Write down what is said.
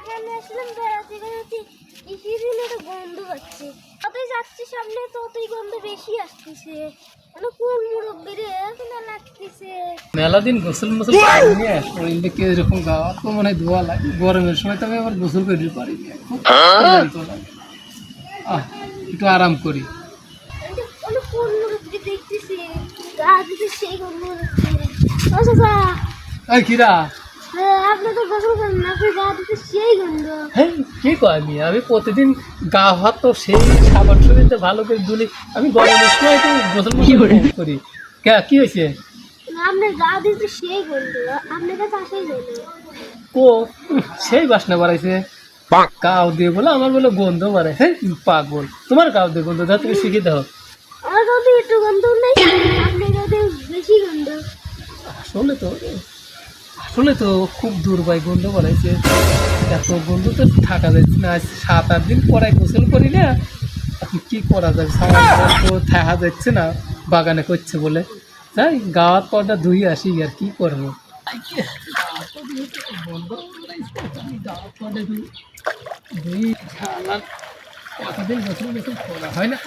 এখানে আসলাম বেড়াতে বেড়াতে কিছুদিন একটা গন্ধ পাচ্ছি, যতই যাচ্ছি সামনে ততই গন্ধ বেশি আসতেছে। মানে কোন মুরব্বী রে কিনা লাগতেছে। মেলা দিন গোসল মোসল নিয়ে শরীরে কেউ এরকম গাওয়া তো মনে হয় ধোয়া লাগে, গরমের সময় তো আমি আবার গোসল করতে পারি না, খুব ক্লান্ত লাগে। একটু আরাম করি। মানে কোন মুরব্বী দেখতেছি গা দিতে সেই গন্ধ হচ্ছে। ও চাচা, এই কিরা? আপনি তো গোসল করেন না, আপনি গা দিতে সেই গন্ধ। হ্যাঁ কি কয় আমি প্রতিদিন গা হাত তো সেই সাবান শরীরতে ভালো করে ধুলি। আমি গরমের সময় তো গোসল মোসল করি। কি হয়েছে? আপনার গা দিতে সেই গন্ধ, আপনার কাছে আসেই যায় না। ও সেই বাসনা বাড়াইছে, কাউ দিয়ে বলে আমার বলে গন্ধ বাড়ায়। হ্যাঁ পাগল, তোমার কাউ দিয়ে গন্ধ যা তুমি শিখে দাও। আমার কাছে একটু গন্ধ নেই, আপনার কাছে বেশি গন্ধ। আসলে তো খুব দুর্বাই গন্ধ বাড়াইছে। এত গন্ধ তো থাকা যাচ্ছে না। আজ 7-8 দিন পরে গোসল করি না, এখন কি করা যাবে? সামান তো থাকা যাচ্ছে না, বাগানে করছে বলে। তাই গাওয়ার পরটা ধুই আসি, আর কি করবো। কতদিন গোসল করা হয় না।